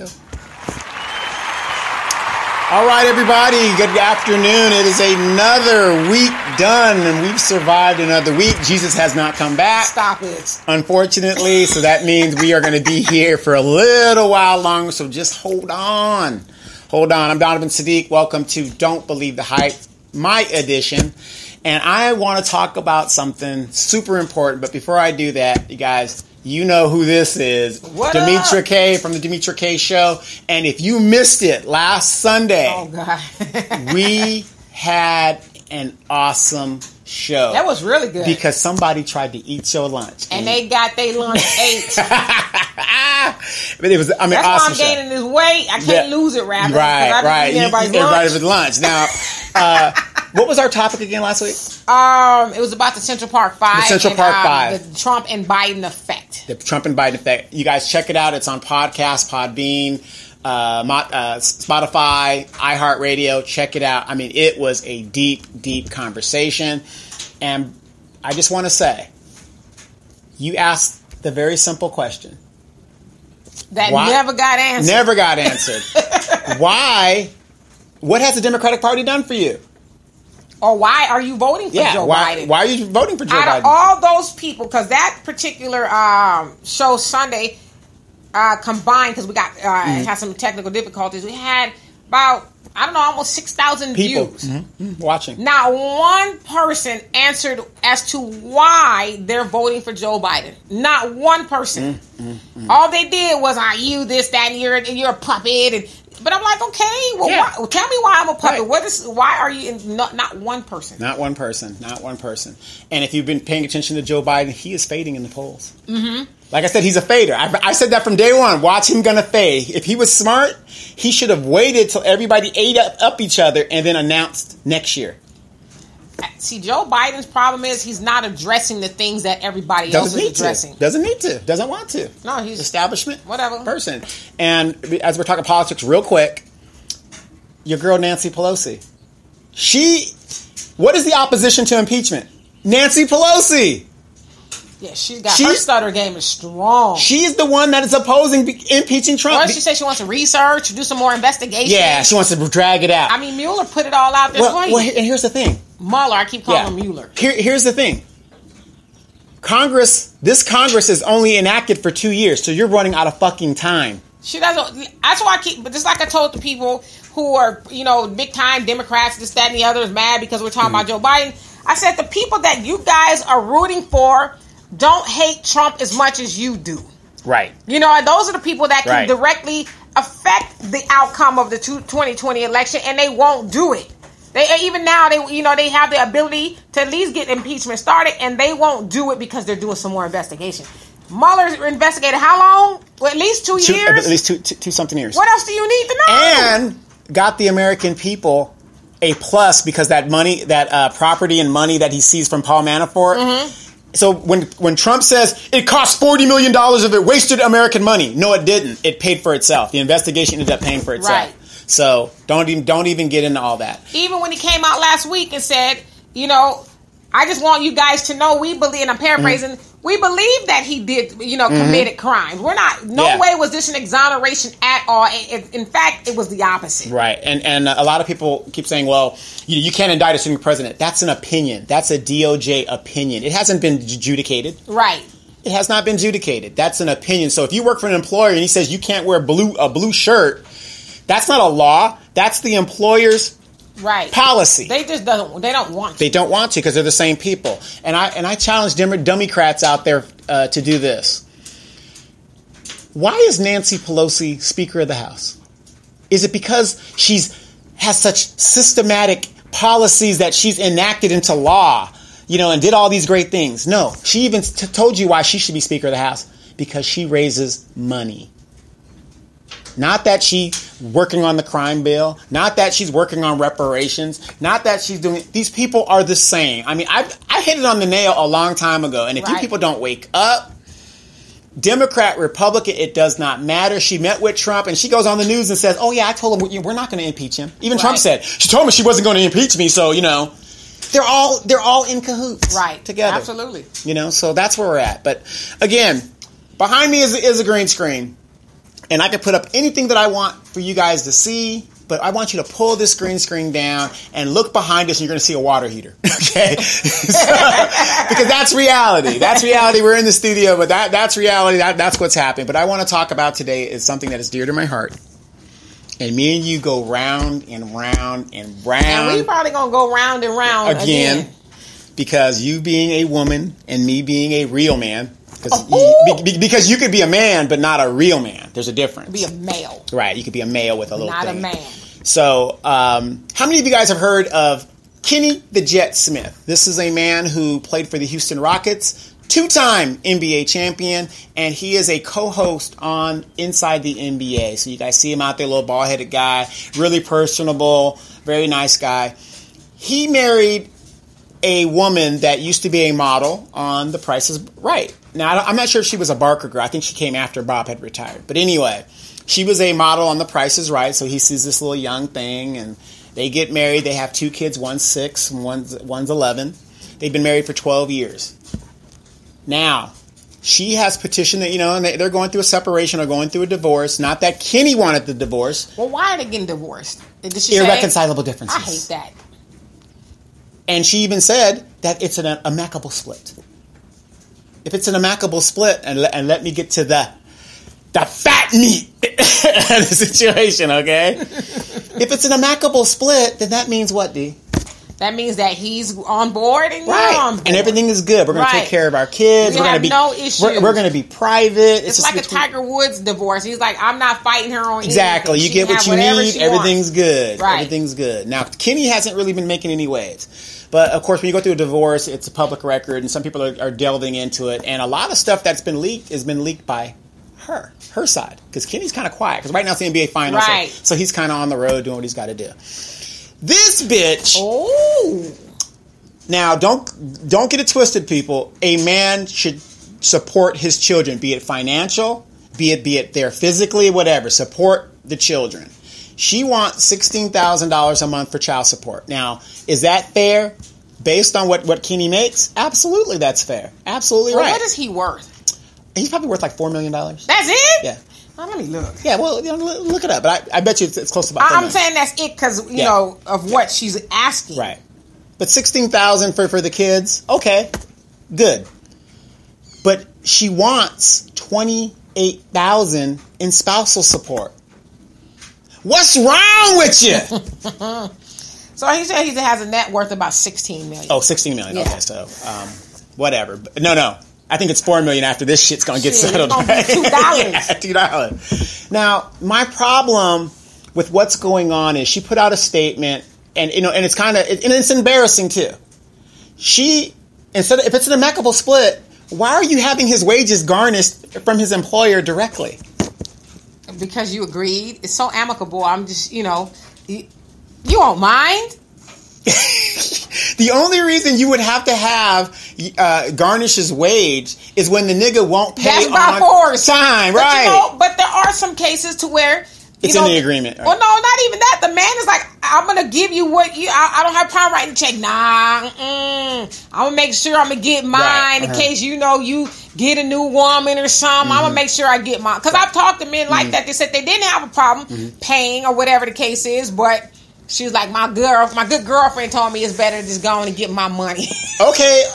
go. All right, everybody. Good afternoon. It is another week done, and we've survived another week. Jesus has not come back. Stop it. Unfortunately, so that means we are going to be here for a little while longer, so just hold on. Hold on. I'm Donovan Sadiq. Welcome to Don't Believe the Hype, my edition. And I want to talk about something super important, but before I do that, you guys, you know who this is. What Demetra up? K from the Demetra K Show. And if you missed it last Sunday, Oh, God. we had an awesome show. That was really good. Because somebody tried to eat your lunch. And they got their lunch ate. But it was, I mean, That's awesome why I'm gaining this weight. I can't lose it rapidly. Right. Everybody's Everybody's lunch. Now, what was our topic again last week? It was about the Central Park Five. The Central Park Five. The Trump and Biden effect. The Trump and Biden effect. You guys check it out. It's on podcast, Podbean, Spotify, iHeartRadio. Check it out. I mean, it was a deep, deep conversation. And I just want to say, you asked the very simple question. That Why? never got answered. Never got answered. Why? What has the Democratic Party done for you? Or why are you voting for Joe Biden? Why are you voting for Joe Out Biden? of all those people, because that particular show Sunday combined, because we got had some technical difficulties, we had about, I don't know, almost 6,000 people views. Watching. Not one person answered as to why they're voting for Joe Biden. Not one person. All they did was, you this, that, and you're a puppet. But I'm like, okay, well, why, tell me why I'm a puppet. Right. Why are you not one person? Not one person. Not one person. And if you've been paying attention to Joe Biden, he is fading in the polls. Mm-hmm. Like I said, he's a fader. I said that from day one. Watch him gonna fade. If he was smart, he should have waited till everybody ate up each other and then announced next year. See, Joe Biden's problem is he's not addressing the things that everybody else is addressing. Doesn't need to. Doesn't want to. No, he's establishment. Whatever. Person. And as we're talking politics real quick, your girl Nancy Pelosi. What is the opposition to impeachment? Nancy Pelosi. Yeah, her stutter game is strong. She's the one that is opposing impeaching Trump. Well, she said she wants to research, do some more investigation. Yeah, she wants to drag it out. I mean, Mueller put it all out there. Well, and here's the thing. Mueller, I keep calling him Mueller. Here's the thing. This Congress is only enacted for 2 years, so you're running out of fucking time. She doesn't. That's why but just like I told the people who are, big time Democrats, this, that, and the other is mad because we're talking about Joe Biden. I said the people that you guys are rooting for don't hate Trump as much as you do. Right. Those are the people that can directly affect the outcome of the 2020 election, and they won't do it. They have the ability to at least get impeachment started, and they won't do it because they're doing some more investigation. Mueller's investigated how long? Well, at least 2 years? At least two something years. What else do you need to know? And got the American people a plus because that money, that property and money that he seized from Paul Manafort. Mm-hmm. So when Trump says it cost $40 million of it, wasted American money. No, it didn't. It paid for itself. The investigation ended up paying for itself. Right. So don't even get into all that. Even when he came out last week and said, I just want you guys to know we believe, and I'm paraphrasing, we believe that he did, committed crimes. We're not, no way was this an exoneration at all. In fact, it was the opposite. Right. And a lot of people keep saying, well, you can't indict a sitting president. That's an opinion. That's a DOJ opinion. It hasn't been adjudicated. Right. It has not been adjudicated. That's an opinion. So if you work for an employer and he says you can't wear a blue shirt, that's not a law. That's the employer's policy. They just don't want to. They don't want to because they're the same people. And I challenge Democrats out there to do this. Why is Nancy Pelosi Speaker of the House? Is it because has such systematic policies that she's enacted into law, and did all these great things? No. She even told you why she should be Speaker of the House. Because she raises money. Not that she's working on the crime bill. Not that she's working on reparations. Not that she's doing... These people are the same. I mean, I hit it on the nail a long time ago. And if you people don't wake up, Democrat, Republican, it does not matter. She met with Trump and she goes on the news and says, oh yeah, I told him we're not going to impeach him. Even Trump said, she told me she wasn't going to impeach me. So, they're all in cahoots together. Absolutely. So that's where we're at. But again, behind me is a green screen. and I can put up anything that I want for you guys to see. But I want you to pull this green screen down and look behind us, and you're going to see a water heater. Okay, because that's reality. That's reality. We're in the studio, but that's reality. That's what's happening. But I want to talk about today is something that is dear to my heart. And me and you go round and round and round. And we probably going to go round and round again. Because you being a woman and me being a real man. Because you could be a man, but not a real man. There's a difference. Be a male. Right. You could be a male with a little not thing. Not a man. So, how many of you guys have heard of Kenny the Jet Smith? This is a man who played for the Houston Rockets, 2-time NBA champion, and he is a co-host on Inside the NBA. So you guys see him out there, little bald-headed guy, really personable, very nice guy. He married a woman that used to be a model on The Price is Right. Now, I'm not sure if she was a Barker girl. I think she came after Bob had retired. But anyway, she was a model on The Price is Right, so he sees this little young thing, and they get married. They have 2 kids, one's 6 and one's 11. They've been married for 12 years. Now, she has petitioned that, and they're going through a separation or going through a divorce. Not that Kenny wanted the divorce. Well, why are they getting divorced? Did she irreconcilable differences. I hate that. And she even said that it's an amicable split. If it's an amicable split, and let me get to the fat meat of the situation, okay? If it's an amicable split, then that means what, D? That means that he's on board and you're on board. And everything is good. We're going to take care of our kids. We're going to be no issues. We're going to be private. It's like a Tiger Woods divorce. He's like, I'm not fighting her on exactly. anything. You get what you need. Everything's good. Right. Everything's good. Now, Kenny hasn't really been making any waves. But, of course, when you go through a divorce, it's a public record, and some people are delving into it. And a lot of stuff that's been leaked has been leaked by her side. Because Kenny's kind of quiet. Because right now it's the NBA Finals. Right. So he's kind of on the road doing what he's got to do. This bitch... Oh... Now, don't get it twisted, people. A man should support his children, be it financial, be it there physically, whatever. Support the children. She wants $16,000 a month for child support. Now, is that fair? Based on what Kenny makes? Absolutely, that's fair. Absolutely right. What is he worth? He's probably worth like $4 million. That's it? Yeah. Well, let me look. Yeah, well, look it up. But I bet you it's close to about $4 million. I'm saying that's it because, you know, of what she's asking. Right. But $16,000 for the kids, okay, good. But she wants $28,000 in spousal support. What's wrong with you? So he said he has a net worth about $16 million. Oh, $16 million. Yeah. Okay, so whatever. No. I think it's $4 million after this shit's gonna get settled. It's gonna be $2. Yeah, $2. Now, my problem with what's going on is she put out a statement. And and it's kind of, and it's embarrassing too. If it's an amicable split, why are you having his wages garnished from his employer directly? Because you agreed. It's so amicable. I'm just, you won't mind. The only reason you would have to garnish his wage is when the nigga won't pay on force. Time, right? But there are some cases to where. It's in the agreement. Right? Well, no, not even that. The man is like, I'm going to give you what you... I don't have time writing a check. Nah, I'm going to make sure I'm going to get mine in case, you get a new woman or something. I'm going to make sure I get mine. Because I've talked to men like that. They said they didn't have a problem paying or whatever the case is, but she was like, my good girlfriend told me it's better to just go on and get my money. Okay.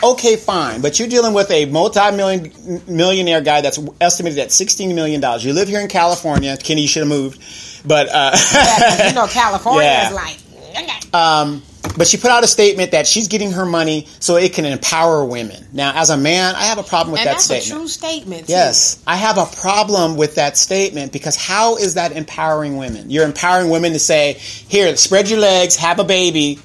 Okay, fine. But you're dealing with a multi-millionaire guy that's estimated at $16 million. You live here in California. Kenny, you should have moved. But California is like... but she put out a statement that she's getting her money so it can empower women. Now, as a man, I have a problem with that statement. And that's a true statement, too. Yes. I have a problem with that statement because how is that empowering women? You're empowering women to say, here, spread your legs, have a baby,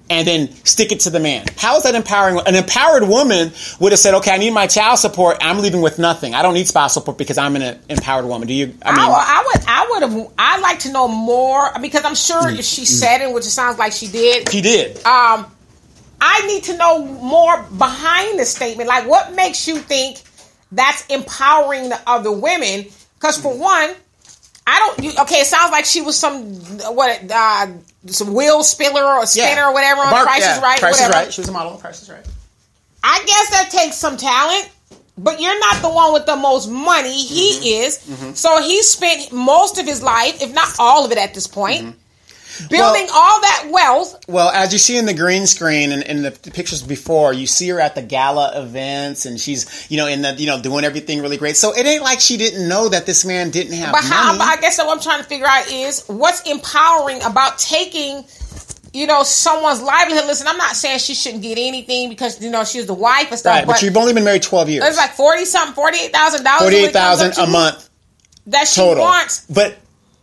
and then stick it to the man. How is that empowering? An empowered woman would have said, okay, I need my child support. I'm leaving with nothing. I don't need spousal support because I'm an empowered woman. Do you? I'd like to know more because I'm sure if she said it, which it sounds like she did. She did. I need to know more behind the statement. Like, what makes you think that's empowering the other women? Because for one, it sounds like she was some wheel spiller or spinner or whatever on Price is Right. Price is Right. She was a model on Price is Right. I guess that takes some talent, But you're not the one with the most money. He is. So he spent most of his life, if not all of it at this point, building all that wealth. Well, as you see in the green screen and in the pictures before, you see her at the gala events, and she's, doing everything really great. So it ain't like she didn't know that this man didn't have money. But I guess what I'm trying to figure out is what's empowering about taking, someone's livelihood. Listen, I'm not saying she shouldn't get anything because, she's the wife and stuff. Right, but you've only been married 12 years. It's like $48,000. $48,000 a month. That she total. wants. But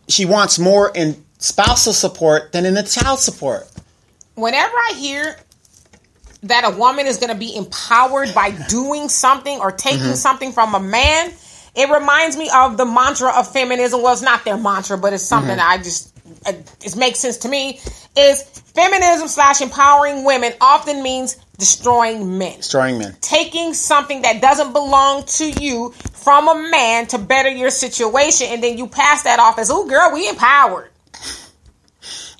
she wants more in spousal support than in the child support. Whenever I hear that a woman is going to be empowered by doing something or taking something from a man, it reminds me of the mantra of feminism. Well, it's not their mantra, but it's something that it makes sense to me, is feminism / empowering women often means destroying men. Destroying men. Taking something that doesn't belong to you from a man to better your situation, and then you pass that off as, oh, girl, we empowered.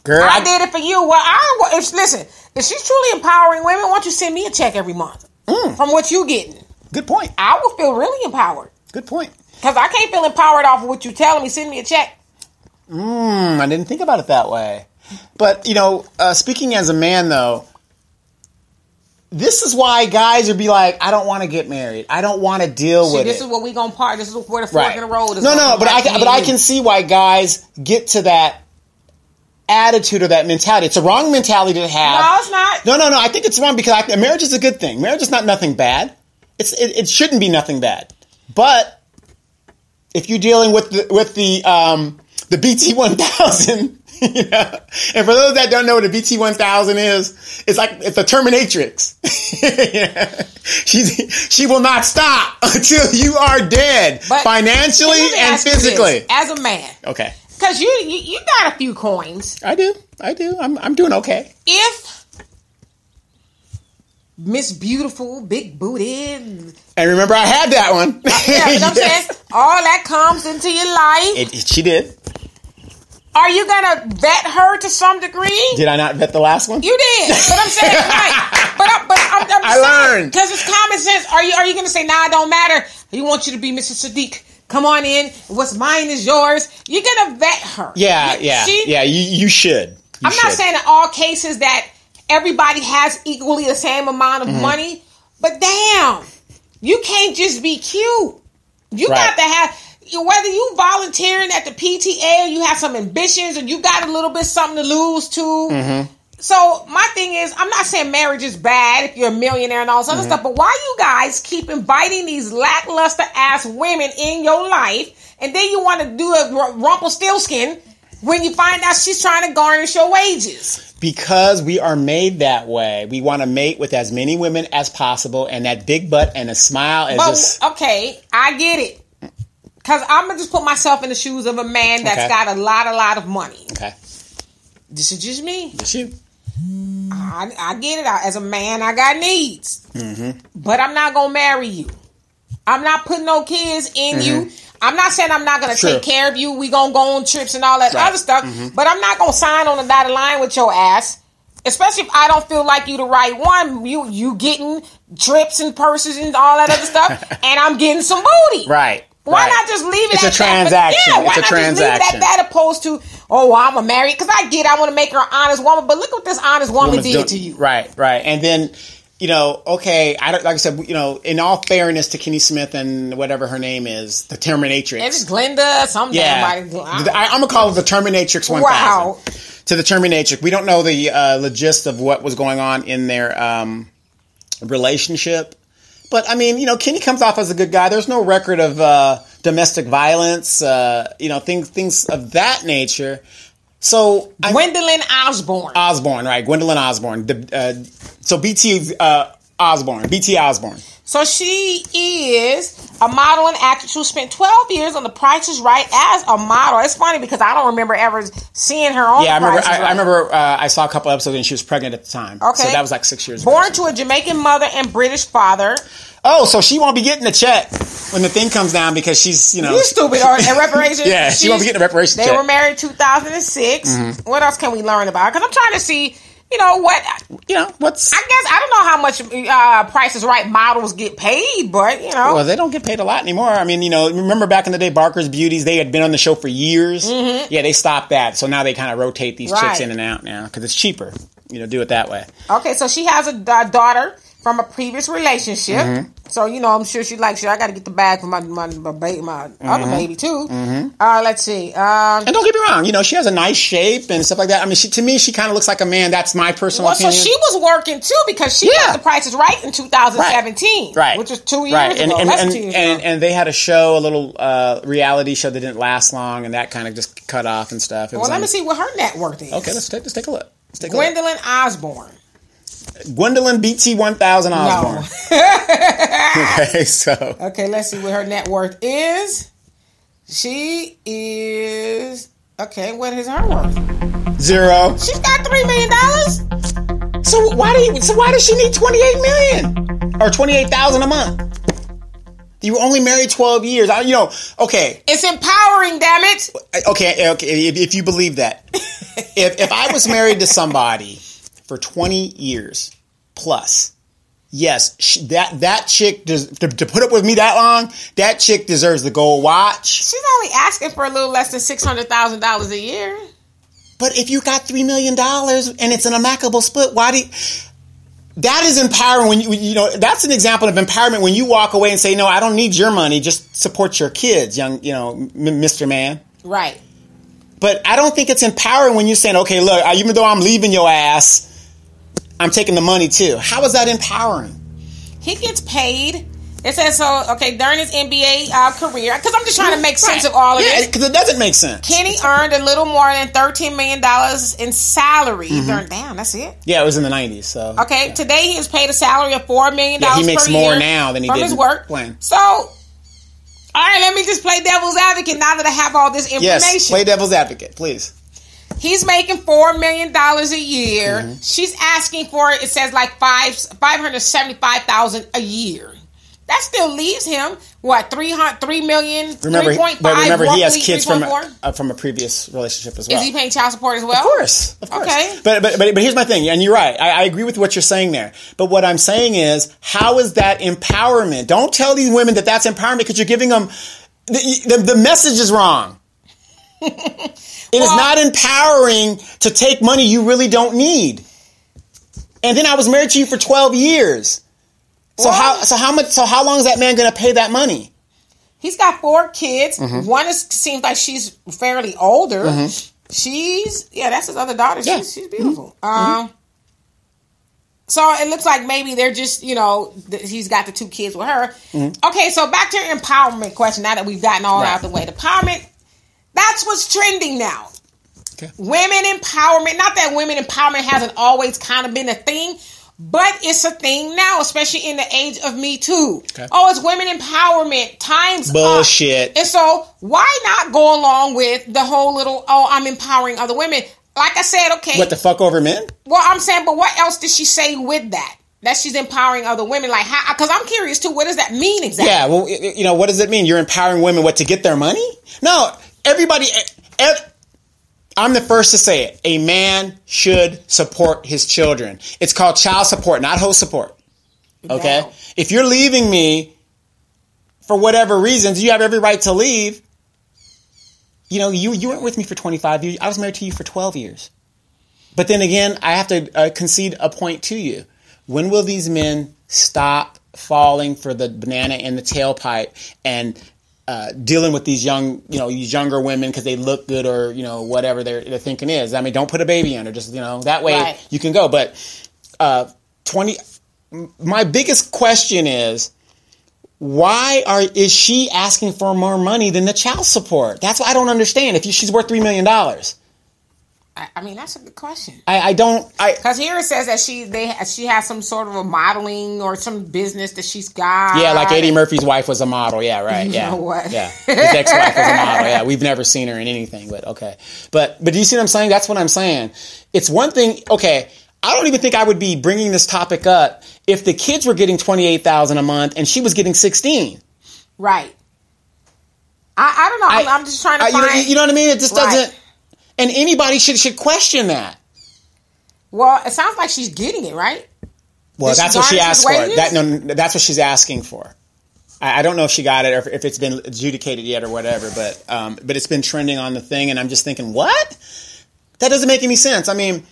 Girl, I did it for you. Well, listen, if she's truly empowering women, why don't you send me a check every month from what you getting? Good point. I will feel really empowered. Good point. Because I can't feel empowered off of what you're telling me. Send me a check. I didn't think about it that way. But, speaking as a man, though, this is why guys would be like, I don't want to get married. I don't want to deal with it. This is what we going to part. This is where the fork in the road is. But I can see why guys get to that attitude or that mentality. It's a wrong mentality to have. No, it's not. No. I think it's wrong because marriage is a good thing. Marriage is not nothing bad. It shouldn't be nothing bad. But if you're dealing with the BT1000, and for those that don't know what a BT1000 is, it's a Terminatrix. She will not stop until you are dead, but financially and physically. As a man, okay, because you got a few coins. I do. I'm doing okay. If Miss Beautiful, big booted. And remember, I had that one. Yeah, I'm saying all that comes into your life. She did. Are you gonna vet her to some degree? Did I not vet the last one? You did, but I'm saying, right. But I'm I learned because it's common sense. Are you gonna say, nah, it don't matter? You want you to be Mrs. Sadiq. Come on in. What's mine is yours. You're gonna vet her. Yeah. You should. I'm not saying in all cases that everybody has equally the same amount of money, but damn, you can't just be cute. You got to have, whether you volunteering at the PTA or you have some ambitions or you got a little bit something to lose too. So my thing is, I'm not saying marriage is bad if you're a millionaire and all this other stuff, but why you guys keep inviting these lackluster ass women in your life and then you want to do a Rumpelstiltskin when you find out she's trying to garnish your wages? Because we are made that way. We want to mate with as many women as possible, and that big butt and a smile is just... Okay, I get it. Because I'm going to just put myself in the shoes of a man that's got a lot of money. Okay. This is just me. Just you. I get it. As a man, I got needs. But I'm not going to marry you. I'm not putting no kids in you. I'm not saying I'm not going to take care of you. We going to go on trips and all that other stuff. But I'm not going to sign on the dotted line with your ass. Especially if I don't feel like you the right one. You getting trips and purses and all that other stuff. And I'm getting some booty. Right. Why not just leave it at that? It's a transaction. Why not just leave it at that opposed to, I'm a married? Because I want to make her an honest woman. But look what this honest woman did to you. Right. And then... like I said, in all fairness to Kenny Smith and whatever her name is, the Terminatrix. It's Glenda, I'm going to call it the Terminatrix 1000. Wow. To the Terminatrix. We don't know the gist of what was going on in their relationship. But, Kenny comes off as a good guy. There's no record of domestic violence, things of that nature. So Gwendolyn Osborne. Right? Gwendolyn Osborne. So BT Osborne. So she is a model and actress who spent 12 years on The Price is Right as a model. It's funny because I don't remember ever seeing her on The Price is Right. I remember I saw a couple episodes and she was pregnant at the time. Okay. So that was like 6 years ago. Born ago. to a Jamaican mother and British father. Oh, so she won't be getting a check when the thing comes down because she's, You stupid. Or a reparations. She won't be getting a reparations check. They were married in 2006. What else can we learn about? Because I'm trying to see, what's... I guess, I don't know how much Price is Right models get paid, but, Well, they don't get paid a lot anymore. I mean, remember back in the day, Barker's Beauties, they had been on the show for years. Mm-hmm. Yeah, they stopped that. So now they kind of rotate these chicks in and out now because it's cheaper. Do it that way. Okay, so she has a daughter from a previous relationship. Mm-hmm. So, I'm sure I got to get the bag for my other baby, too. Mm-hmm. Let's see. And don't get me wrong, she has a nice shape and stuff like that. I mean, to me, she kind of looks like a man. That's my personal opinion. So she was working, too, because she got The Price is Right in 2017. Right. Which was 2 years ago. And they had a show, a little reality show that didn't last long, and that kind of just cut off and stuff. Let me see what her net worth is. Okay, let's take a look. Gwendolyn Osborne. Gwendolyn BT 1000 Osborne. No. Okay, so. Okay, let's see what her net worth is. She is. Okay, what is her worth? 0. She's got $3 million. So why does she need $28 million or $28,000 a month? You were only married 12 years. Okay. It's empowering, damn it. Okay. If you believe that, if I was married to somebody for 20 years plus, yes, that chick to put up with me that long, that chick deserves the gold watch. She's only asking for a little less than $600,000 a year. But if you got $3 million and it's an amicable split, that is empowering when that's an example of empowerment when you walk away and say, no, I don't need your money, just support your kids, young, Mr. Man. Right. But I don't think it's empowering when you're saying, okay, look, even though I'm leaving your ass, I'm taking the money too. How is that empowering? He gets paid. It says during his NBA career, because I'm just trying to make sense of all of this. Yeah, because it doesn't make sense. Kenny earned a little more than $13 million in salary. Mm-hmm. Damn, that's it? Yeah, it was in the 90s. So today he is paid a salary of $4 million he makes more now than he did his work. Playing. So, all right, let me just play devil's advocate now that I have all this information. Yes, play devil's advocate, please. He's making $4 million a year. Mm-hmm. She's asking for it says like $575,000 a year. That still leaves him what $3 million, 3.5. But remember, he has kids from a previous relationship as well. Is he paying child support as well? Of course. Okay. But here's my thing, and you're right. I agree with what you're saying there. But what I'm saying is, how is that empowerment? Don't tell these women that that's empowerment because you're giving them the message is wrong. It is not empowering to take money you really don't need. And then I was married to you for 12 years. So how long is that man going to pay that money? He's got 4 kids. Mm-hmm. One seems like she's fairly older. Mm-hmm. That's his other daughter. Yeah. She's beautiful. Mm-hmm. So it looks like maybe they're just, he's got the 2 kids with her. Mm-hmm. Okay, so back to your empowerment question now that we've gotten all out of the way. The empowerment, that's what's trending now. Okay. Women empowerment. Not that women empowerment hasn't always kind of been a thing, but it's a thing now, especially in the age of Me Too. Okay. Oh, it's women empowerment. Time's bullshit. Up. And so why not go along with the whole little, I'm empowering other women? Like I said, okay. What, the fuck over men? Well, I'm saying, but what else did she say with that? That she's empowering other women? Like, how? Because I'm curious, too. What does that mean exactly? Yeah, well, what does it mean? You're empowering women, to get their money? No, everybody... I'm the first to say it. A man should support his children. It's called child support, not host support. Okay? No. If you're leaving me for whatever reasons, you have every right to leave. You weren't with me for 25 years. I was married to you for 12 years. But then again, I have to concede a point to you. When will these men stop falling for the banana in the tailpipe and dealing with these younger women because they look good or, whatever their thinking is? I mean, don't put a baby in or just, that way you can go. But my biggest question is, is she asking for more money than the child support? That's what I don't understand. If she's worth $3 million. I mean, that's a good question. I don't... Because here it says that she has some sort of a modeling or some business that she's got. Yeah, like Eddie Murphy's wife was a model. Yeah, right. Yeah. You know what? Yeah. His ex-wife was a model. Yeah, we've never seen her in anything, but okay. But do you see what I'm saying? That's what I'm saying. It's one thing... Okay, I don't even think I would be bringing this topic up if the kids were getting $28,000 a month and she was getting $16,000. Right. I don't know. I'm just trying to find... You know what I mean? It just doesn't... And anybody should question that. Well, it sounds like she's getting it, right? Well, that's what she asked for. That's what she's asking for. I don't know if she got it or if it's been adjudicated yet or whatever, but it's been trending on the thing, and I'm just thinking, what? That doesn't make any sense. I mean,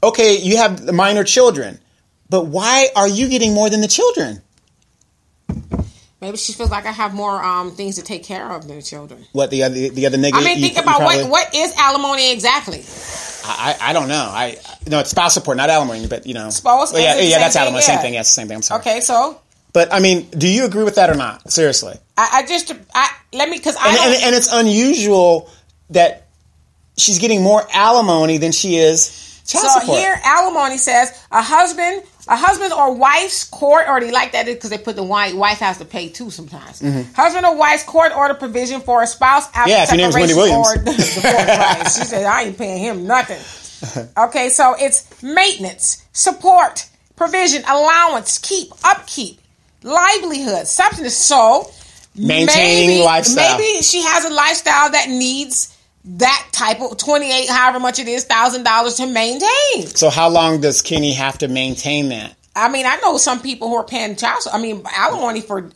okay, you have the minor children, but why are you getting more than the children? Maybe she feels like I have more things to take care of than the children. What, the other nigga? I mean, think about what is alimony exactly? I don't know. No, it's spouse support, not alimony, but Spouse. Yeah, that's alimony. Same thing. Yeah, it's the same thing. I'm sorry. Okay, so. But I mean, do you agree with that or not? Seriously. And it's unusual that she's getting more alimony than she is child support. So here, alimony says a husband or wife's court, or they like that because they put the wife has to pay too sometimes. Mm-hmm. Husband or wife's court order provision for a spouse after separation if your name's Wendy Williams. Or divorce. Right. She said, I ain't paying him nothing. Okay, so it's maintenance, support, provision, allowance, upkeep, livelihood, substance. So maintaining lifestyle. Maybe she has a lifestyle that needs that type of 28, however much it is, $1,000 to maintain. So how long does Kenny have to maintain that? I mean, I know some people who are paying alimony for.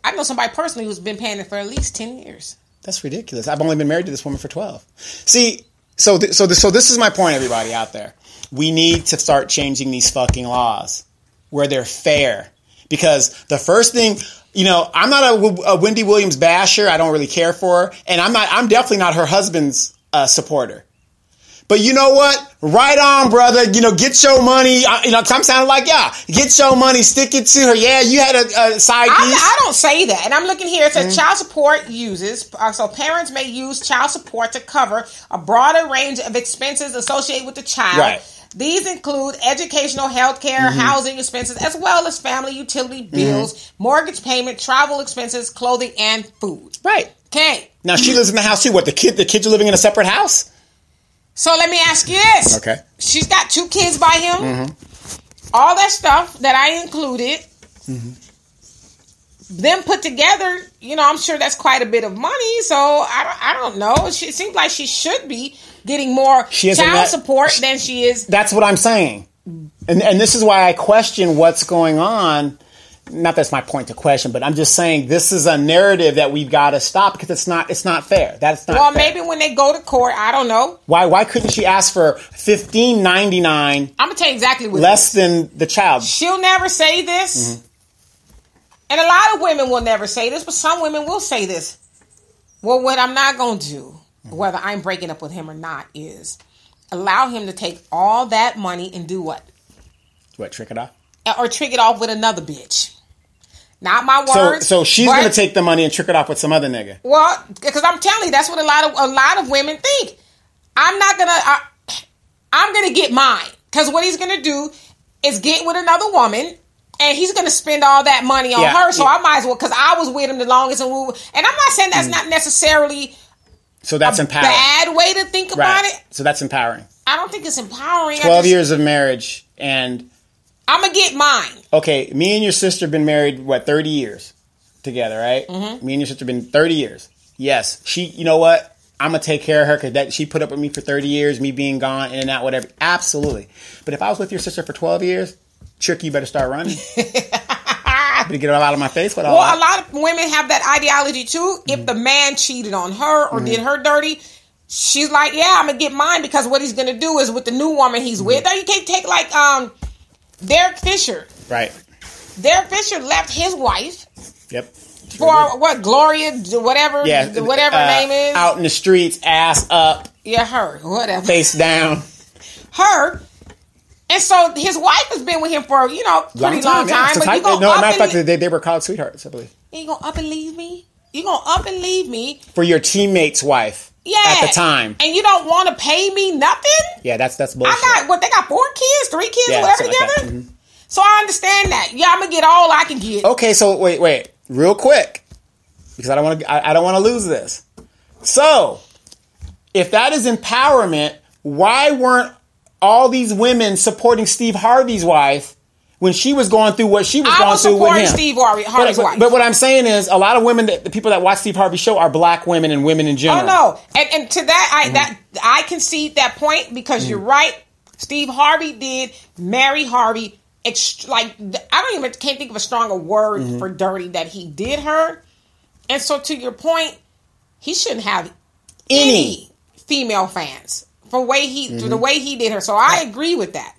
I know somebody personally who's been paying it for at least 10 years. That's ridiculous. I've only been married to this woman for 12. See, so this is my point, everybody out there. We need to start changing these fucking laws where they're fair. Because the first thing, I'm not a Wendy Williams basher. I don't really care for her. And I'm definitely not her husband's supporter. But you know what? Right on, brother. Get your money. I'm sounding like, get your money. Stick it to her. Yeah, you had a side piece. I don't say that. And I'm looking here. It says child support uses. So parents may use child support to cover a broader range of expenses associated with the child. Right. These include educational, healthcare, housing expenses, as well as family utility bills, mortgage payment, travel expenses, clothing, and food. Right. Okay. Now, she lives in the house, too. What, the kids are living in a separate house? So, let me ask you this. Okay. She's got 2 kids by him. Mm-hmm. All that stuff that I included, them put together, I'm sure that's quite a bit of money. So, I don't know. It seems like she should be getting more child support than she is. That's what I'm saying. And this is why I question what's going on. Not that's my point to question, but I'm just saying this is a narrative that we've got to stop because it's not fair. That's not fair. Maybe when they go to court, I don't know. Why couldn't she ask for $15.99? I'm gonna tell you exactly what less than the child. She'll never say this. Mm-hmm. And a lot of women will never say this, but some women will say this. Well, what I'm not going to do, whether I'm breaking up with him or not, is allow him to take all that money and do what? What, trick it off? Or trick it off with another bitch. Not my words. So she's going to take the money and trick it off with some other nigga. Well, because I'm telling you, that's what a lot of women think. I'm going to get mine. Because what he's going to do is get with another woman. And he's going to spend all that money on her. So I might as well, because I was with him the longest. And I'm not saying that's not necessarily so that's empowering. Bad way to think about it. So that's empowering. I don't think it's empowering. 12 years of marriage and... I'm going to get mine. Okay, me and your sister have been married, 30 years together, right? Mm-hmm. Me and your sister have been 30 years. Yes. You know what? I'm going to take care of her because she put up with me for 30 years, me being gone, in and out, whatever. Absolutely. But if I was with your sister for 12 years, Trick, you better start running. Better get her out of my face with all that. Well, a lot of women have that ideology too. Mm-hmm. If the man cheated on her or did her dirty, she's like, yeah, I'm going to get mine because what he's going to do is with the new woman he's with. Now, you can't take Derek Fisher. Right. Derek Fisher left his wife. Yep. For what? Gloria, whatever her name is. Out in the streets, ass up. Yeah, her. Whatever. Face down. Her. And so his wife has been with him for, pretty long time. Yeah. But matter of fact, they were college sweethearts, I believe. You gonna up and leave me? You gonna up and leave me? For your teammate's wife. Yeah. At the time. And you don't want to pay me nothing? Yeah, that's bullshit. They got 4 kids, 3 kids, whatever together? Like mm-hmm. So I understand that. Yeah, I'm going to get all I can get. Okay, so wait. Real quick. Because I don't want to lose this. So, if that is empowerment, why weren't all these women supporting Steve Harvey's wife when she was going through what she was going through with him? I was supporting Steve Harvey's wife. But what I'm saying is, a lot of women, the people that watch Steve Harvey's show are black women and women in general. Oh, no. And to that, I concede that point because you're right. Steve Harvey did Mary Harvey. Can't think of a stronger word for dirty that he did her. And so, to your point, he shouldn't have any female fans for the way he did her. So I agree with that.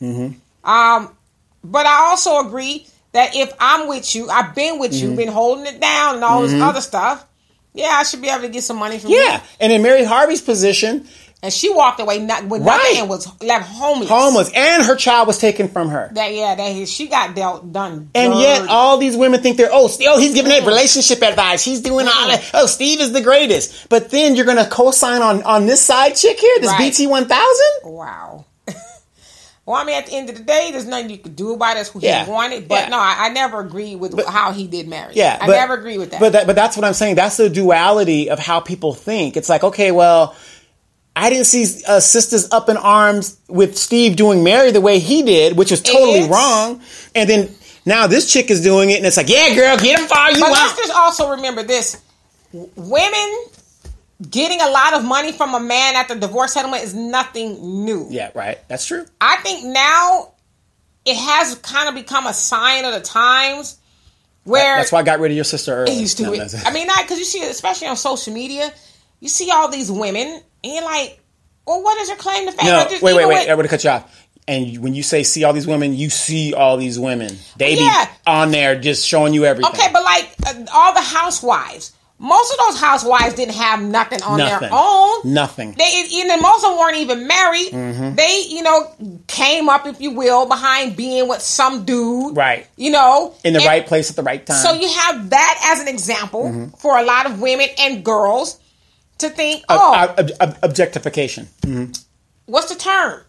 But I also agree that if I'm with you, I've been with you, been holding it down and all this other stuff. Yeah, I should be able to get some money from you. Yeah, and in Mary Harvey's position. And she walked away with nothing and was left homeless. Homeless, and her child was taken from her. She got done. And yet, all these women think he's giving that relationship advice. He's doing all that. Oh, Steve is the greatest. But then you're going to co-sign on this side chick here, this BT 1000. Wow. Well, I mean, at the end of the day, there's nothing you could do about it. That's who he wanted. But no, I never agreed with how he did Mary. Yeah, I never agree with that. But that's what I'm saying. That's the duality of how people think. It's like, okay, well, I didn't see sisters up in arms with Steve doing Mary the way he did, which was totally wrong. And then now this chick is doing it, and it's like, yeah, girl, get him far you want. But let's just also remember this. Women getting a lot of money from a man at the divorce settlement is nothing new. Yeah, right. That's true. I think now it has kind of become a sign of the times where... That's why I got rid of your sister early. Used to it. I mean, because you see, especially on social media, you see all these women... And you're like, well, what is your claim to fame? No, wait. I would have cut you off. And when you say see all these women, you see all these women. They be on there just showing you everything. Okay, but like all the housewives, most of those housewives didn't have nothing on their own. Nothing. Most of them weren't even married. Mm-hmm. They, came up, if you will, behind being with some dude. Right. In the right place at the right time. So you have that as an example for a lot of women and girls. To think, objectification. Mm-hmm. What's the term?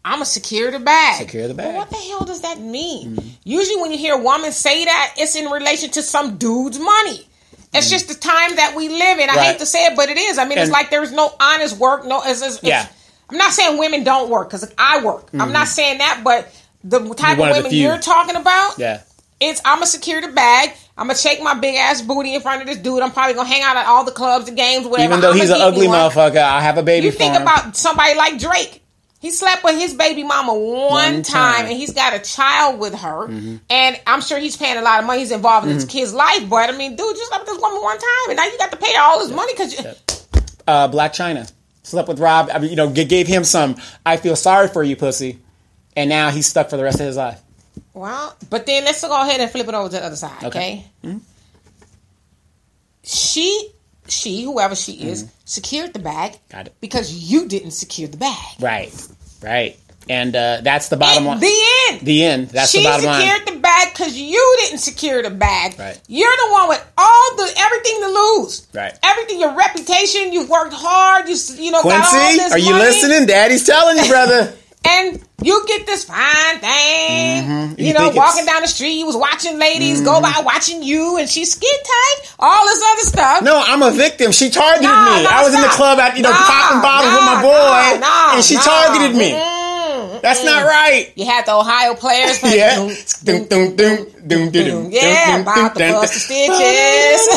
I'm a secure the bag. Secure the bag. Well, what the hell does that mean? Mm-hmm. Usually when you hear a woman say that, it's in relation to some dude's money. It's just the time that we live in. I hate to say it, but it is. I mean, it's like there's no honest work. I'm not saying women don't work, because I work. I'm not saying that, but the type of women you're talking about, I'm a secure the bag. I'm going to shake my big ass booty in front of this dude. I'm probably going to hang out at all the clubs, the games, whatever. Even though he's an ugly motherfucker, I have a baby for him. You think about somebody like Drake. He slept with his baby mama one time, and he's got a child with her. Mm-hmm. And I'm sure he's paying a lot of money. He's involved in his kid's life. But, I mean, dude, you slept with this woman one time, and now you got to pay her all this money because you... Black China. Slept with Rob. I mean, gave him some, I feel sorry for you, pussy. And now he's stuck for the rest of his life. Well, but then let's go ahead and flip it over to the other side, okay? Mm-hmm. She, whoever she is, secured the bag. Got it. Because you didn't secure the bag. Right. And that's the bottom line. The end. That's the bottom line. She secured the bag because you didn't secure the bag. Right. You're the one with everything to lose. Right. Everything, your reputation, you've worked hard, Quincy, got all this are you money. Listening? Daddy's telling you, brother. And you get this fine thing, walking down the street, you was watching ladies go by watching you, and she's skin tight, all this other stuff. No, I'm a victim. She targeted me. I was in the club at, popping bottles with my boy, and she targeted me. That's not right. You had the Ohio players. Yeah. Yeah, about the Buster Stitches.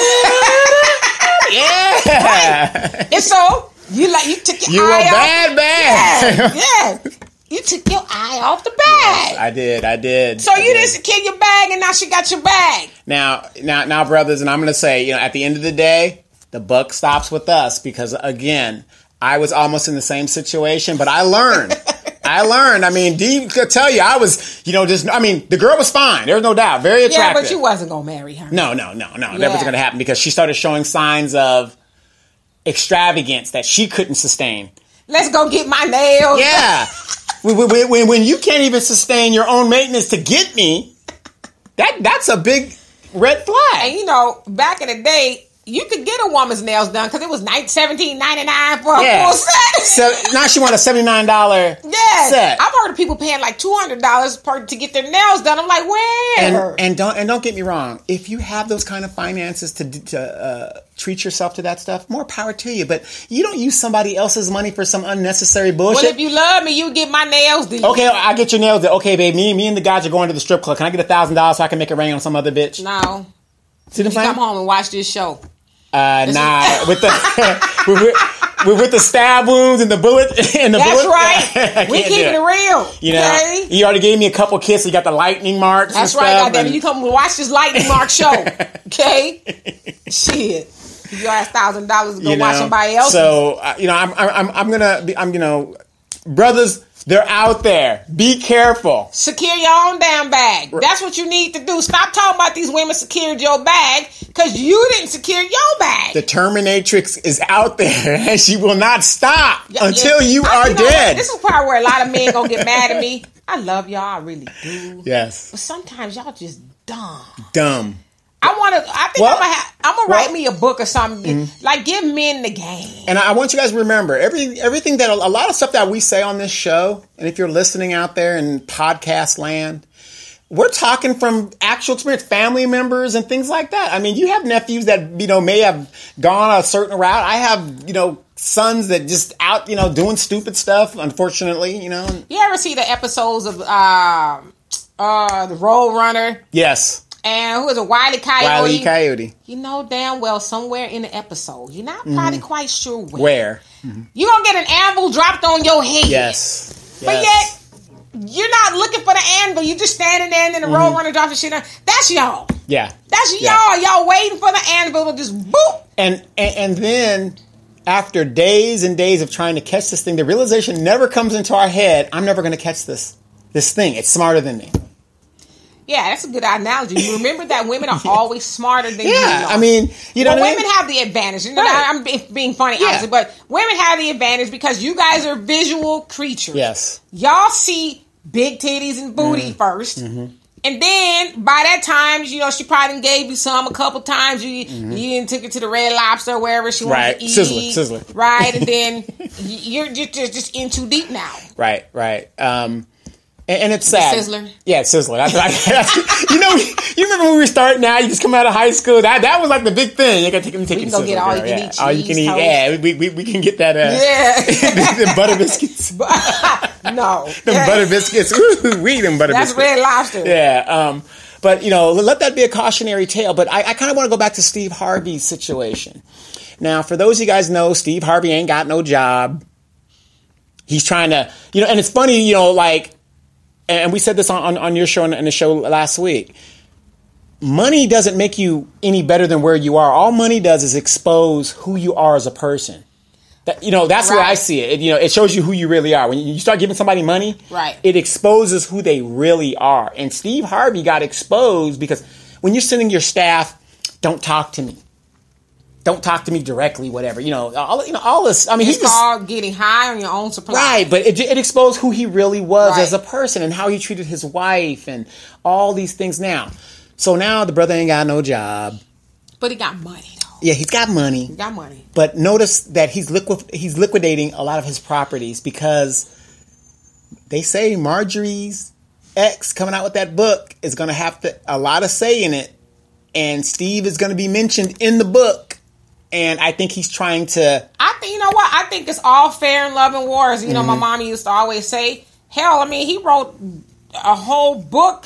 Yeah. And so, you took your eye off. You a bad. Yeah. You took your eye off the bag. I did. So you didn't secure your bag, and now she got your bag. Now, brothers, and I'm going to say, at the end of the day, the buck stops with us because, again, I was almost in the same situation, but I learned. I mean, Dee could tell you, I was, the girl was fine. There was no doubt. Very attractive. Yeah, but you wasn't going to marry her. No. That wasn't going to happen because she started showing signs of extravagance that she couldn't sustain. Let's go get my nails. Yeah. When you can't even sustain your own maintenance to get me, that's a big red flag. And back in the day, you could get a woman's nails done because it was $17.99 for a full set. So now she want a $79 set. I've heard of people paying like $200 to get their nails done. I'm like, where? And don't get me wrong. If you have those kind of finances to treat yourself to that stuff, more power to you. But you don't use somebody else's money for some unnecessary bullshit. Well, if you love me, you get my nails done. Okay, I get your nails done. Okay, babe, me and the guys are going to the strip club. Can I get $1,000 so I can make it rain on some other bitch? No. See what I'm saying? Come home and watch this show. Nah, with the with the stab wounds and the bullet and the That's bullet. right. We keeping it real. You know, okay? You already gave me a couple kisses. You got the lightning marks. That's and right. stuff, Goddamn, you come watch this lightning mark show. Okay. Shit. You ask $1,000 to go watch somebody else. So I'm gonna brothers. They're out there. Be careful. Secure your own damn bag. That's what you need to do. Stop talking about these women secured your bag because you didn't secure your bag. The Terminatrix is out there and she will not stop until you are dead. This is probably where a lot of men gonna get mad at me. I love y'all. I really do. Yes. But sometimes y'all just dumb. Dumb. I'm gonna write me a book or something. Like, give men the game. And I want you guys to remember everything that a lot of stuff that we say on this show. And if you're listening out there in podcast land, we're talking from actual experience, family members and things like that. I mean, you have nephews that may have gone a certain route. I have sons that just out doing stupid stuff. Unfortunately, You ever see the episodes of the Road Runner? Yes. And who is it? Wile E. Coyote. Wile E. Coyote. You know damn well somewhere in the episode, you're not probably quite sure where. You're going to get an anvil dropped on your head. Yes. But yet, you're not looking for the anvil. You're just standing there and then the road runner drops the shit on. That's y'all. Yeah. That's y'all. Y'all waiting for the anvil to just boop. And then after days and days of trying to catch this thing, the realization never comes into our head, I'm never going to catch this thing. It's smarter than me. Yeah, that's a good analogy. You remember that women are always smarter than you. Yeah, I mean, women have the advantage. Right. I'm being funny, obviously, but women have the advantage because you guys are visual creatures. Yes. Y'all see big titties and booty first. And then, by that time, she probably gave you some a couple times. You didn't took it to the Red Lobster or wherever she wanted to eat. Sizzler. Right, and then you're just in too deep now. Right. And it's sad. Sizzler? Yeah, Sizzler. You remember when we were starting out, you just come out of high school, that was like the big thing. You got to take we can go get all you can eat cheese, all you can eat. toast. Yeah, we can get that. The butter biscuits. No. Them butter biscuits. Ooh, them butter That's biscuits. Red Lobster. Yeah. But, let that be a cautionary tale. But I kind of want to go back to Steve Harvey's situation. Now, for those of you guys know, Steve Harvey ain't got no job. He's trying to, and it's funny, and we said this on your show and the show last week. Money doesn't make you any better than where you are. All money does is expose who you are as a person. That's right. Where I see it. It shows you who you really are. When you start giving somebody money, right, it exposes who they really are. And Steve Harvey got exposed because when you're sending your staff, don't talk to me. Don't talk to me directly, whatever. All this. I mean, it's called getting high on your own supply. Right, but it exposed who he really was as a person and how he treated his wife and all these things now. So now the brother ain't got no job. But he got money, though. Yeah, he's got money. He got money. But notice that he's liquidating a lot of his properties because they say Marjorie's ex coming out with that book is going to have a lot of say in it. And Steve is going to be mentioned in the book. And I think he's trying to... I think it's all fair in love and wars. My mommy used to always say, hell, he wrote a whole book,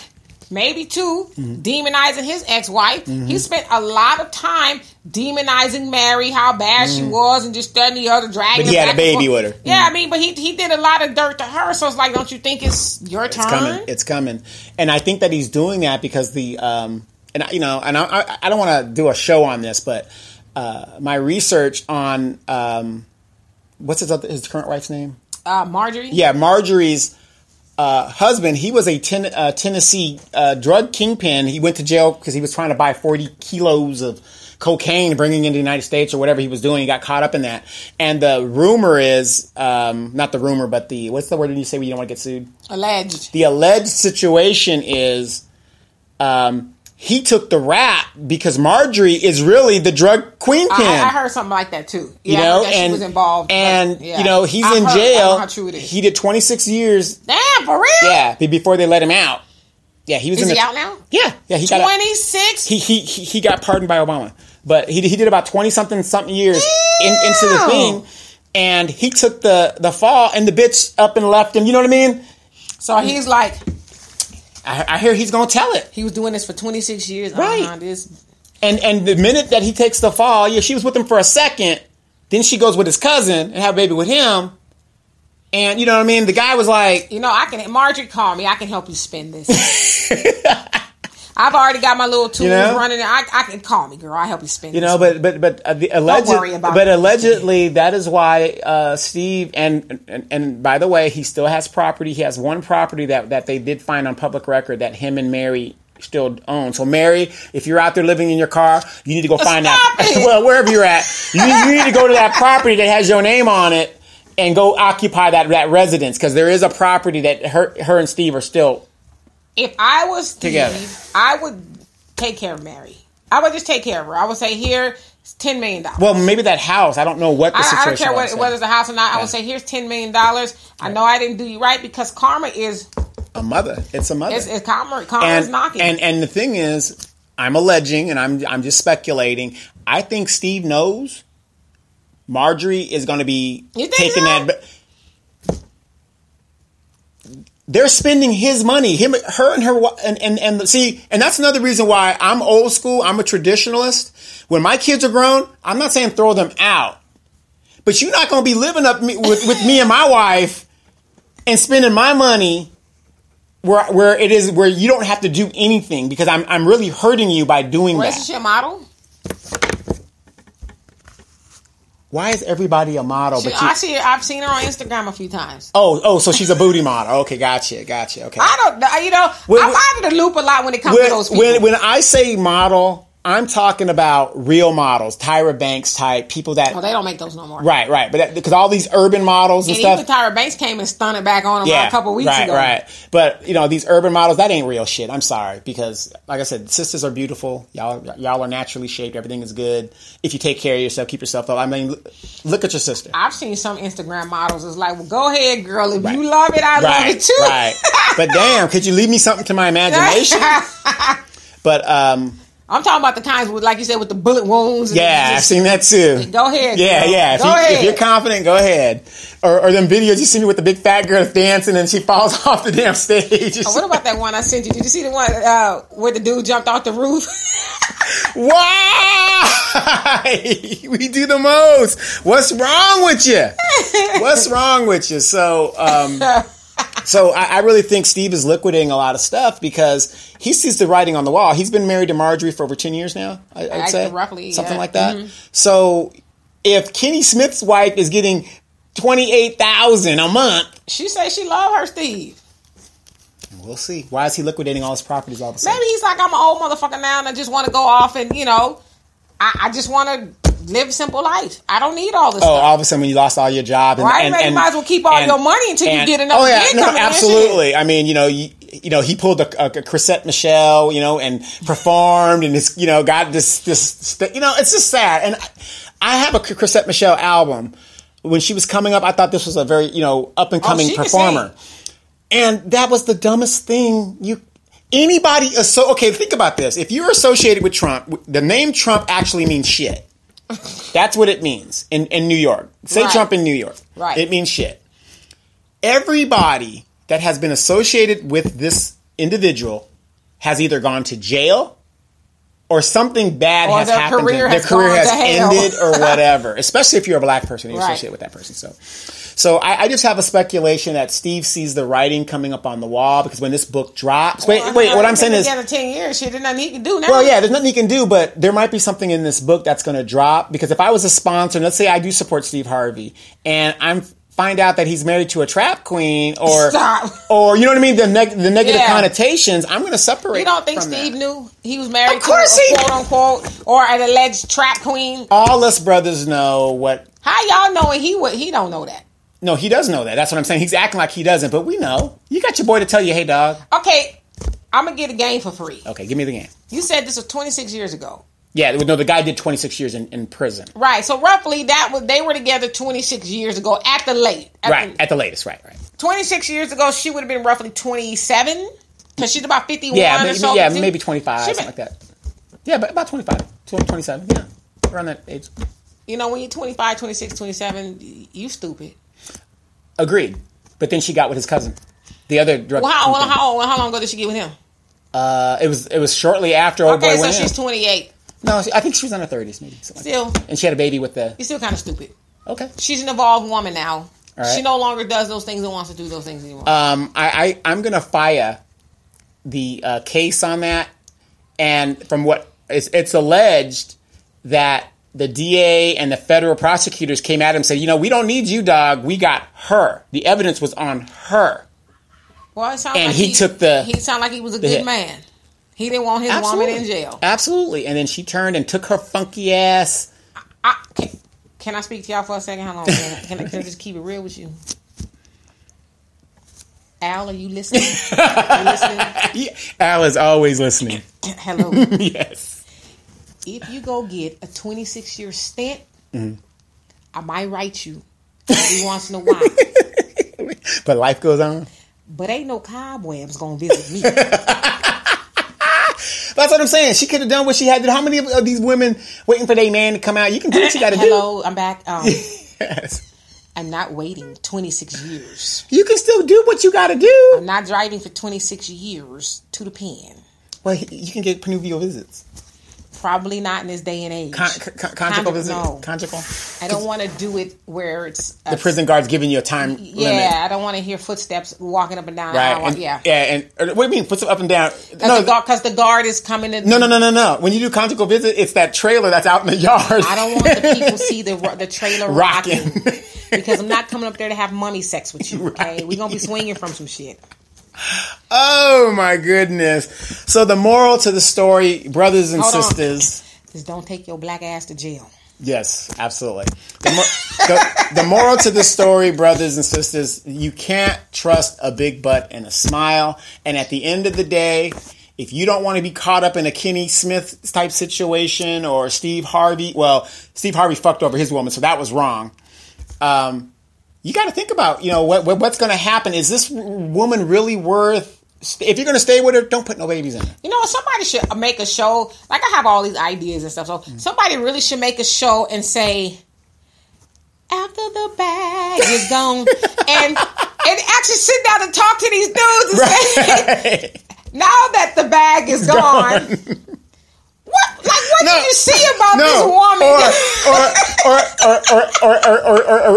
maybe two, demonizing his ex-wife. He spent a lot of time demonizing Mary, how bad she was, and just that and the other, dragging her back. But he had a baby with her. Yeah, but he did a lot of dirt to her, so it's like, don't you think it's your turn? It's coming. And I think that he's doing that because the... I don't want to do a show on this, but... my research on what's his current wife's name? Marjorie. Yeah, Marjorie's husband. He was a Tennessee drug kingpin. He went to jail because he was trying to buy 40 kilos of cocaine, bringing into the United States or whatever he was doing. He got caught up in that. And the rumor is not the rumor, but what's the word you say when you don't want to get sued? Alleged. The alleged situation is. He took the rap because Marjorie is really the drug queen pin. I heard something like that too. Yeah, she was involved. And he's in jail. I don't know how true it is. He did 26 years. Damn, for real? Yeah, before they let him out. Yeah, he was. Is he out now? Yeah. He got 26. He got pardoned by Obama, but he did about 20 something years into the thing, and he took the fall, and the bitch up and left him. You know what I mean? So he's like. I hear he's going to tell it. He was doing this for 26 years. Right. And the minute that he takes the fall, she was with him for a second, Then she goes with his cousin and have a baby with him. And you know what I mean? The guy was like, Marjorie, call me. I can help you spend this. I've already got my little tools running. I can call me, girl. I'll help you spend. Don't worry about it. But allegedly, that is why Steve and by the way, he still has property. He has one property that they did find on public record that him and Mary still own. So Mary, if you're out there living in your car, you need to go find that. Well, wherever you're at, you need to go to that property that has your name on it and go occupy that residence, because there is a property that her and Steve are still. If I was Steve, together, I would take care of Mary. I would just take care of her. I would say, here, $10 million. Well, maybe that house. I don't know what the situation is. I don't care whether it's a house or not. I would say, here's $10 million. I know I didn't do you right, because karma is a mother. It's a mother. It's karma is knocking. And the thing is, I'm alleging, and I'm just speculating. I think Steve knows Marjorie is going to be taking that. They're spending his money, and that's another reason why I'm old school. I'm a traditionalist. When my kids are grown, I'm not saying throw them out, but you're not going to be living up with me and my wife and spending my money where you don't have to do anything, because I'm really hurting you by doing that. Relationship model. Why is everybody a model? I've seen her on Instagram a few times. Oh, so she's a booty model. Okay, gotcha. Okay. I don't know. I'm out of the loop a lot when it comes to those people. When I say model, I'm talking about real models, Tyra Banks type people that. Oh, they don't make those no more. Right. But because all these urban models and stuff. Even Tyra Banks came and stunned it back on them a couple weeks ago. Right. But these urban models, that ain't real shit. I'm sorry, because like I said, sisters are beautiful. Y'all are naturally shaped. Everything is good. If you take care of yourself, keep yourself up. I mean, look at your sister. I've seen some Instagram models. It's like, well, go ahead, girl. If you love it, I love it too. Right. But damn, could you leave me something to my imagination? But I'm talking about the kinds with, like you said, with the bullet wounds. I've seen that too. Go ahead. Yeah. If you're confident, go ahead. Or them videos you see me with the big fat girl dancing and she falls off the damn stage. What about that one I sent you? Did you see the one where the dude jumped off the roof? Why? We do the most. What's wrong with you? So I really think Steve is liquidating a lot of stuff because he sees the writing on the wall. He's been married to Marjorie for over 10 years now, I'd say. Roughly, something like that. Mm-hmm. So if Kenny Smith's wife is getting $28,000 a month. She says she loves her Steve. We'll see. Why is he liquidating all his properties all of a sudden? Maybe he's like, I'm an old motherfucker now and I just want to go off and, I just want to live a simple life. I don't need all this stuff. All of a sudden when you lost all your job. And you might as well keep all your money until you get enough income. Absolutely. I mean, he pulled a Chrisette Michele, and performed and it's, got this, it's just sad. And I have a Chrisette Michele album. When she was coming up, I thought this was a very, up and coming performer. And that was the dumbest thing okay, think about this. If you're associated with Trump, the name Trump actually means shit. That's what it means in New York. Say Trump in New York. Right. It means shit. Everybody that has been associated with this individual has either gone to jail or something bad has happened. Their career has ended or whatever. Especially if you're a black person and you're associated with that person. So I just have a speculation that Steve sees the writing coming up on the wall because when this book drops... Wait, what I'm saying is... Together 10 years, shit, there's nothing he can do now. Well, yeah, there's nothing he can do, but there might be something in this book that's going to drop because if I was a sponsor, and let's say I do support Steve Harvey, and I'm... find out that he's married to a trap queen or you know what I mean, the negative connotations, I'm going to separate. You don't think Steve knew he was married to a quote unquote or an alleged trap queen? All us brothers know what. How y'all know he don't know that? No, he does know that. That's what I'm saying. He's acting like he doesn't, but we know. You got your boy to tell you, hey dog. Okay, I'm going to get a game for free. Okay, give me the game. You said this was 26 years ago. Yeah, no, the guy did 26 years in prison. Right, so roughly they were together 26 years ago at the latest, right. 26 years ago, she would have been roughly 27, because she's about 51 or so. Yeah, maybe 25, something like that. Yeah, but about 25, 27, yeah, around that age. When you're 25, 26, 27, you stupid. Agreed, but then she got with his cousin. The other drug. Well, how long ago did she get with him? It was shortly after old boy went in. Okay, so she's 28. No, I think she was in her 30s, maybe. Still. And she had a baby with the... You're still kind of stupid. Okay. She's an evolved woman now. Right. She no longer does those things and wants to do those things anymore. I'm going to fire the case on that. And from what it's alleged that the DA and the federal prosecutors came at him and said, we don't need you, dog. We got her. The evidence was on her. Well, it sounds and like he took the. He sounded like he was a good man. He didn't want his woman in jail. Absolutely. And then she turned and took her funky ass. Can I speak to y'all for a second? How long? Can I just keep it real with you? Al, are you listening? Yeah, Al is always listening. Hello. Yes. If you go get a 26-year stint, I might write you every once in a while. But life goes on. But ain't no cobwebs gonna visit me. That's what I'm saying. She could have done what she had to do. How many of these women waiting for their man to come out? You can do what you got to do. Hello, I'm back. Yes. I'm not waiting 26 years. You can still do what you got to do. I'm not driving for 26 years to the pen. Well, you can get connubial visits. Probably not in this day and age. Conjugal visit? No. Conjugal? I don't want to do it where it's... the prison guard's giving you a time limit. Yeah, I don't want to hear footsteps walking up and down. Right. And what do you mean, footsteps up and down? Because the guard is coming in. No. When you do conjugal visit, it's that trailer that's out in the yard. I don't want the people to see the trailer rocking. Because I'm not coming up there to have mummy sex with you, okay? Right. We're going to be swinging from some shit. Oh my goodness. So the moral to the story, brothers and sisters. Just don't take your black ass to jail. Yes, absolutely. The moral to the story, brothers and sisters, you can't trust a big butt and a smile. And at the end of the day, if you don't want to be caught up in a Kenny Smith type situation or Steve Harvey, well, Steve Harvey fucked over his woman, so that was wrong. You got to think about, what's going to happen. Is this woman really worth? If you're going to stay with her, don't put no babies in her. Somebody should make a show. Like, I have all these ideas and stuff. So somebody really should make a show and say, after the bag is gone, and actually sit down and talk to these dudes and say, now that the bag is gone. What do you see about this woman?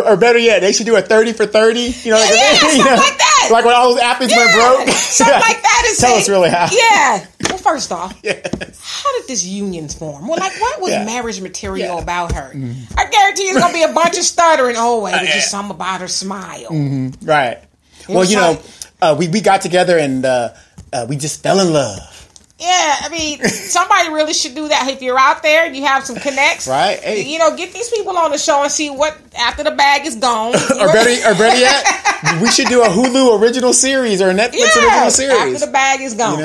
Or better yet, they should do a 30 for 30. Something like that. Like when all those athletes went broke. Something like that. Is Tell us really how. Yeah. Well, first off, how did this union form? Well, what was marriage material about her? Mm-hmm. I guarantee you, it's gonna be a bunch of stuttering. Oh, it was just something about her smile. Mm-hmm. Right. Well, we got together and we just fell in love. Yeah, I mean, somebody really should do that. If you're out there and you have some connects, right? Hey. Get these people on the show and see what after the bag is gone. or better yet, we should do a Hulu original series or a Netflix original series. After the bag is gone.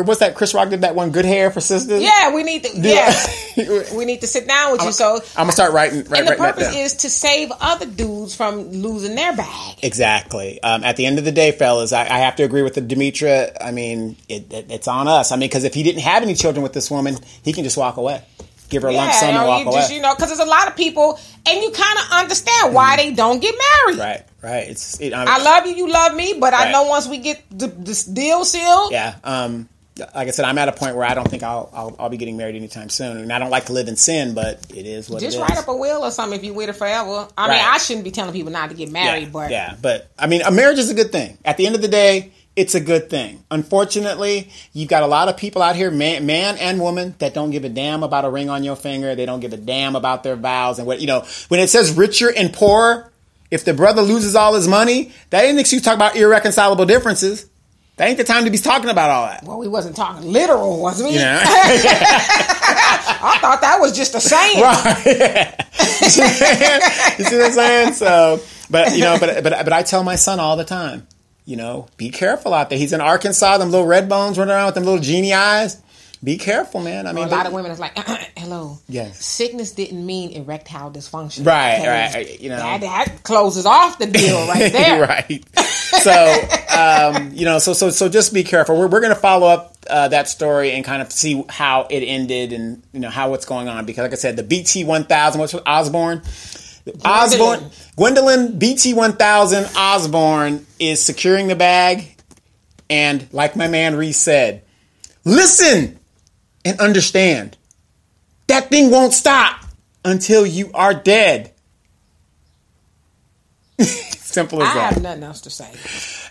What's that? Chris Rock did that one, Good Hair for Sisters. Yeah, we need to. We need to sit down with you. So I'm gonna start writing. And the purpose is to save other dudes from losing their bag. Exactly. At the end of the day, fellas, I have to agree with the Demetra. I mean, it's on us. I mean, because if he didn't have any children with this woman, he can just walk away. Give her a lump sum and walk away. Because there's a lot of people, and you kind of understand why they don't get married. Right. I love you, you love me, but I know once we get this deal sealed. Yeah. Like I said, I'm at a point where I don't think I'll be getting married anytime soon. And I don't like to live in sin, but it is what it is. Just write up a will or something if you're with her forever. I mean, I shouldn't be telling people not to get married, but... Yeah, but, I mean, a marriage is a good thing. At the end of the day, it's a good thing. Unfortunately, you've got a lot of people out here, man and woman, that don't give a damn about a ring on your finger. They don't give a damn about their vows. And when it says richer and poorer, if the brother loses all his money, that ain't an excuse to talk about irreconcilable differences. That ain't the time to be talking about all that. Well, we wasn't talking literal, was we? Yeah. I thought that was just a saying. Right. You see what I'm saying? So, but I tell my son all the time, be careful out there. He's in Arkansas, them little red bones running around with them little genie eyes. Be careful, man. I mean, a lot of women is like, hello. Yes. Sickness didn't mean erectile dysfunction. Right, okay? right. That closes off the deal right there. Right. So, so just be careful. We're going to follow up that story and kind of see how it ended and how what's going on, because like I said, the BT1000, what's with Osborne? Gwendolyn BT1000 Osborne is securing the bag, and like my man Reese said, listen and understand. That thing won't stop until you are dead. Simple as that. I have nothing else to say.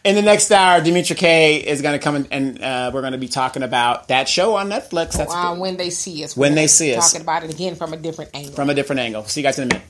In the next hour, Demetra K is going to come and we're going to be talking about that show on Netflix. That's When They See Us. When They See Us. Talking about it again from a different angle. See you guys in a minute.